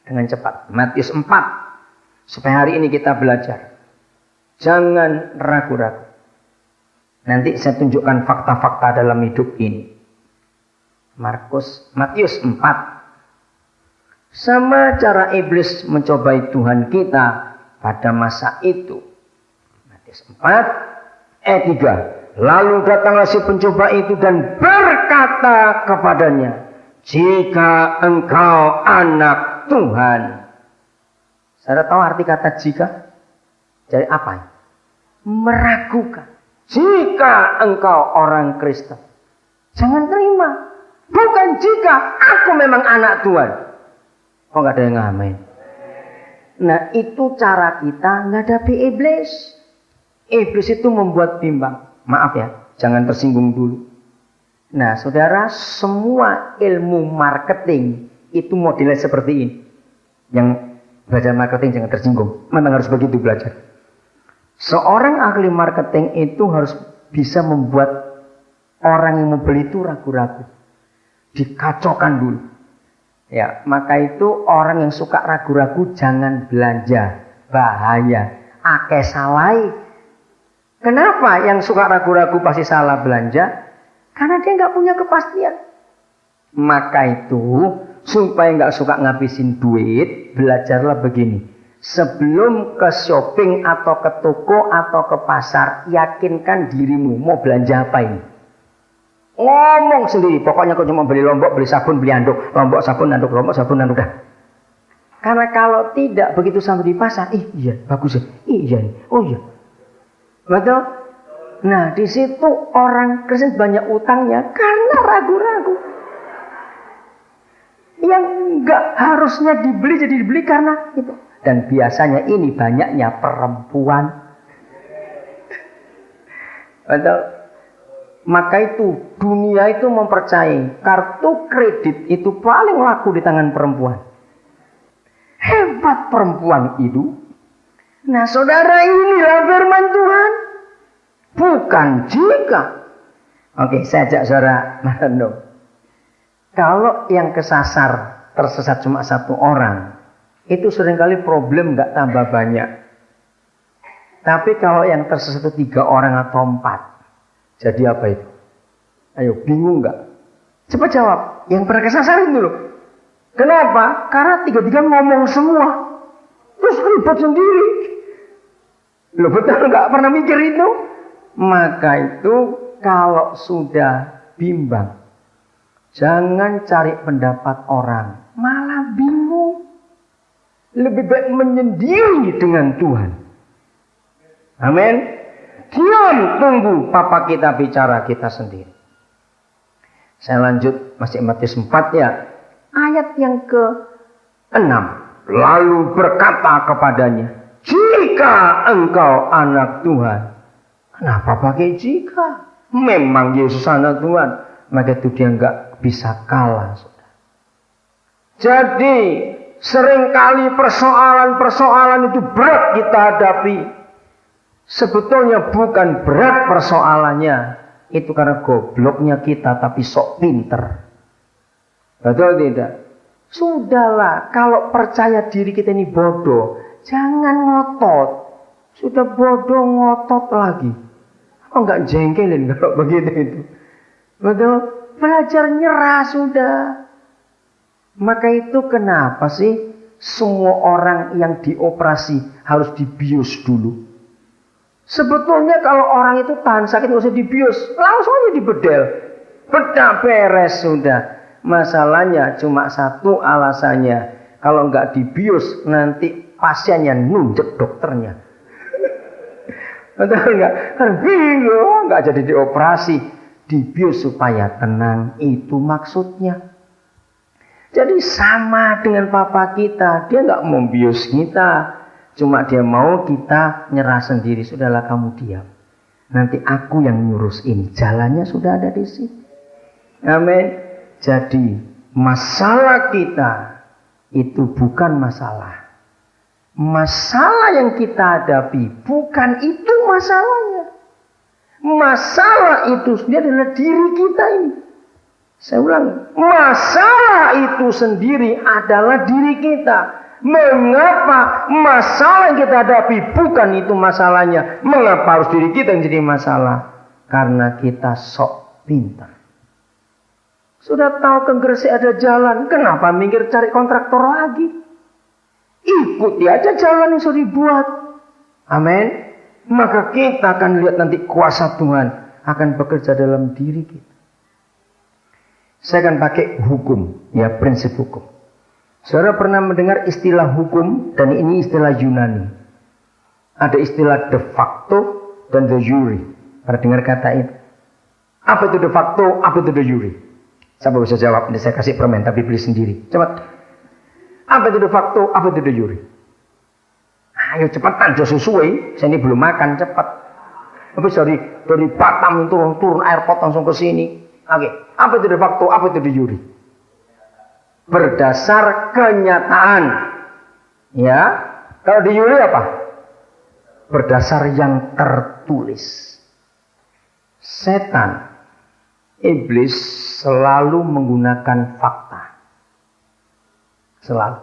dengan cepat. Matius 4. Supaya hari ini kita belajar. Jangan ragu-ragu. Nanti saya tunjukkan fakta-fakta dalam hidup ini. Matius 4. Sama cara iblis mencobai Tuhan kita pada masa itu. Matius 4 ayat 3. Lalu datanglah si pencoba itu dan berkata kepadanya, jika engkau anak Tuhan. Saudara tahu arti kata jika? Jadi apa? Meragukan. Jika engkau orang Kristen, jangan terima. Bukan jika aku memang anak Tuhan. Kok nggak ada yang ngamen? Nah itu cara kita menghadapi iblis. Iblis itu membuat bimbang. Maaf ya, jangan tersinggung dulu. Nah saudara, semua ilmu marketing itu modelnya seperti ini. Yang belajar marketing jangan tersinggung. Memang harus begitu belajar. Seorang ahli marketing itu harus bisa membuat orang yang membeli itu ragu-ragu. Dikacaukan dulu. Ya, maka itu orang yang suka ragu-ragu jangan belanja. Bahaya. Akeh salai. Kenapa yang suka ragu-ragu pasti salah belanja? Karena dia nggak punya kepastian. Maka itu supaya nggak suka ngabisin duit, belajarlah begini. Sebelum ke shopping atau ke toko atau ke pasar, yakinkan dirimu mau belanja apa ini. Ngomong sendiri, pokoknya kau cuma beli lombok, beli sabun, beli anduk, lombok sabun, anduk, lombok sabun, anduk dah. Karena kalau tidak begitu sampai di pasar, iya bagus ya, iya, oh iya, betul. Nah di situ orang Kristen banyak utangnya karena ragu-ragu. Yang nggak harusnya dibeli jadi dibeli karena itu. Dan biasanya ini banyaknya perempuan. Betul. Maka itu dunia itu mempercayai kartu kredit itu paling laku di tangan perempuan. Hebat perempuan itu. Nah saudara, inilah firman Tuhan. Bukan jika. Oke, saya ajak saudara merenung. Kalau yang kesasar tersesat cuma satu orang, itu seringkali problem nggak tambah banyak. Tapi kalau yang tersesat 3 orang atau 4, jadi apa itu? Ayo, bingung nggak? Cepat jawab. Yang pernah kesasar itu loh. Kenapa? Karena 3 ngomong semua. Terus ribet sendiri. Loh betul nggak pernah mikir itu? Maka itu kalau sudah bimbang, jangan cari pendapat orang. Malah bingung. Lebih baik menyendiri dengan Tuhan. Amin. Diam, tunggu Papa kita bicara kita sendiri. Saya lanjut, masih Matius 4 ya. Ayat yang ke-6. Lalu berkata kepadanya, jika engkau anak Tuhan. Kenapa pakai jika? Memang Yesus anak Tuhan. Maka itu dia nggak bisa kalah. Jadi seringkali persoalan-persoalan itu berat kita hadapi. Sebetulnya bukan berat persoalannya. Itu karena gobloknya kita tapi sok pinter. Betul tidak? Sudahlah, kalau percaya diri kita ini bodoh, jangan ngotot. Sudah bodoh ngotot lagi. Kok nggak jengkelin kalau begitu itu? Betul? Belajar nyerah sudah. Maka itu kenapa sih semua orang yang dioperasi harus dibius dulu? Sebetulnya kalau orang itu tahan sakit nggak usah dibius, langsung aja dibedel. Bedah beres sudah. Masalahnya cuma satu alasannya. Kalau nggak dibius nanti pasiennya nunjuk dokternya. Betul nggak? Bingung, nggak jadi dioperasi. Dibius supaya tenang, itu maksudnya. Jadi sama dengan papa kita, dia nggak mau bius kita, cuma dia mau kita nyerah sendiri. Sudahlah kamu diam. Nanti aku yang ngurus ini. Jalannya sudah ada di sini. Amin. Jadi masalah kita itu bukan masalah. Masalah yang kita hadapi bukan itu masalahnya. Masalah itu sendiri adalah diri kita ini. Saya ulang, masalah itu sendiri adalah diri kita. Mengapa masalah yang kita hadapi bukan itu masalahnya? Mengapa harus diri kita yang jadi masalah? Karena kita sok pintar. Sudah tahu ke Gresik ada jalan, kenapa mikir cari kontraktor lagi? Ikuti aja jalan yang sudah dibuat. Amin. Maka kita akan lihat nanti kuasa Tuhan akan bekerja dalam diri kita. Saya akan pakai hukum, ya prinsip hukum. Saudara pernah mendengar istilah hukum dan ini istilah Yunani. Ada istilah de facto dan de jure. Pernah dengar kata itu? Apa itu de facto, apa itu de jure? Siapa bisa jawab? Ini saya kasih permen tapi beli sendiri. Cepat. Apa itu de facto, apa itu de jure? Ayo cepetan, jauh sesuai. Saya ini belum makan, cepat. Habis dari Batam turun airport langsung ke sini. Oke, apa itu de facto, apa itu de jure? Berdasar kenyataan. Ya, kalau de jure apa? Berdasar yang tertulis. Setan, iblis selalu menggunakan fakta. Selalu.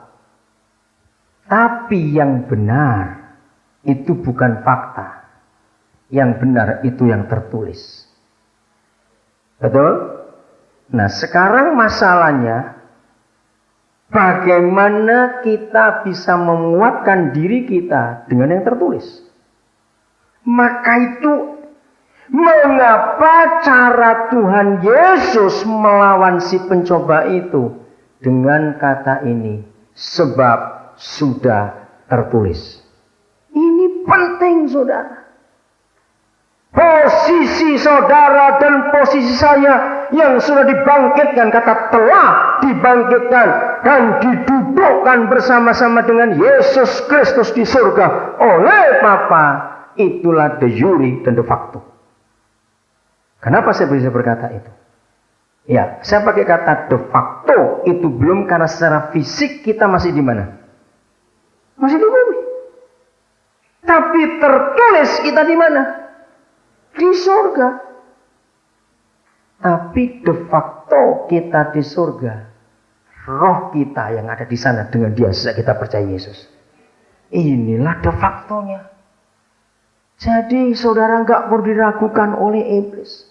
Tapi yang benar itu bukan fakta. Yang benar itu yang tertulis. Betul? Nah, sekarang masalahnya bagaimana kita bisa menguatkan diri kita dengan yang tertulis. Maka itu mengapa cara Tuhan Yesus melawan si pencoba itu dengan kata ini, sebab sudah tertulis. Ini penting, saudara. Posisi saudara dan posisi saya yang sudah dibangkitkan, kata telah dibangkitkan dan didudukkan bersama-sama dengan Yesus Kristus di surga oleh Bapa, itulah de jure dan de facto. Kenapa saya bisa berkata itu? Ya, saya pakai kata de facto itu belum karena secara fisik kita masih di mana? Masih di bumi. Tapi tertulis kita di mana? Di surga. Tapi de facto kita di surga. Roh kita yang ada di sana dengan dia sejak kita percaya Yesus. Inilah de factonya. Jadi saudara enggak perlu diragukan oleh iblis.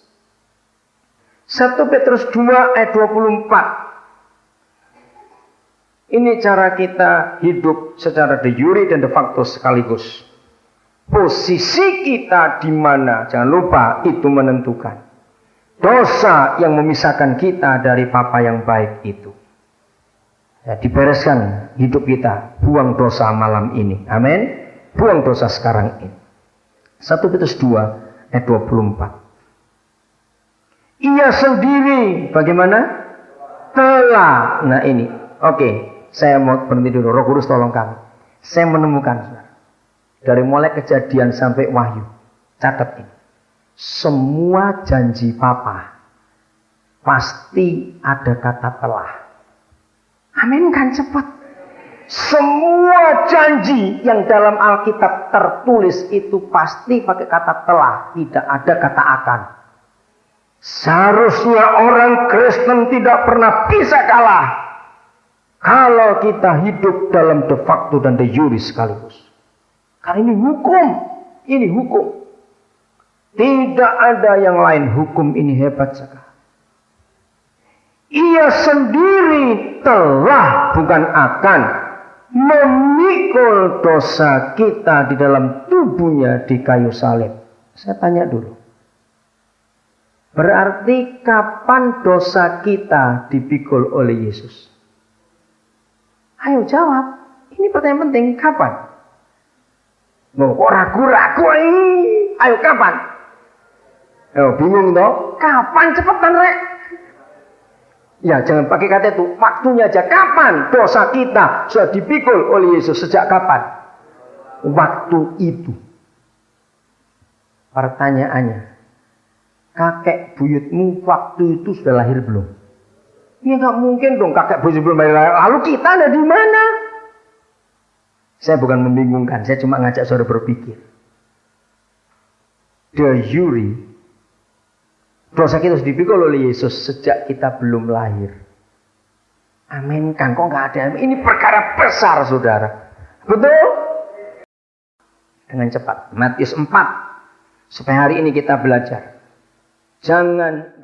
1 Petrus 2 ayat 24. Ini cara kita hidup secara de jure dan de facto sekaligus. Posisi kita di mana, jangan lupa, itu menentukan. Dosa yang memisahkan kita dari Bapa yang baik itu. Ya, dibereskan hidup kita. Buang dosa malam ini. Amin. Buang dosa sekarang ini. 1 Petrus 2 ayat 24. Ia sendiri bagaimana? Telah. Nah ini. Oke. Saya mau berhenti dulu. Roh Kudus tolong kami. Saya menemukan. Dari mulai Kejadian sampai Wahyu. Catat ini. Semua janji Papa. Pasti ada kata telah. Amin kan cepat. Semua janji yang dalam Alkitab tertulis itu pasti pakai kata telah. Tidak ada kata akan. Seharusnya orang Kristen tidak pernah bisa kalah. Kalau kita hidup dalam de facto dan de jure sekaligus. Karena ini hukum. Ini hukum. Tidak ada yang lain. Hukum ini hebat sekali. Ia sendiri telah, bukan akan, memikul dosa kita di dalam tubuhnya di kayu salib. Saya tanya dulu. Berarti kapan dosa kita dipikul oleh Yesus? Ayo jawab. Ini pertanyaan penting. Kapan? Kok ragu-ragu ini? Ayo kapan? Bingung toh? Kapan cepetan rek? Ya jangan pakai kata itu. Waktunya aja. Kapan dosa kita sudah dipikul oleh Yesus? Sejak kapan? Waktu itu. Pertanyaannya. Kakek buyutmu waktu itu sudah lahir belum? Ya nggak mungkin dong kakek buyut belum lahir. Lalu kita ada di mana? Saya bukan membingungkan, saya cuma ngajak saudara berpikir. De jure Dosa kita harus dipikul oleh Yesus sejak kita belum lahir. Amin kan, kok nggak ada? Ini perkara besar, saudara. Betul? Dengan cepat. Matius 4. Supaya hari ini kita belajar. Jangan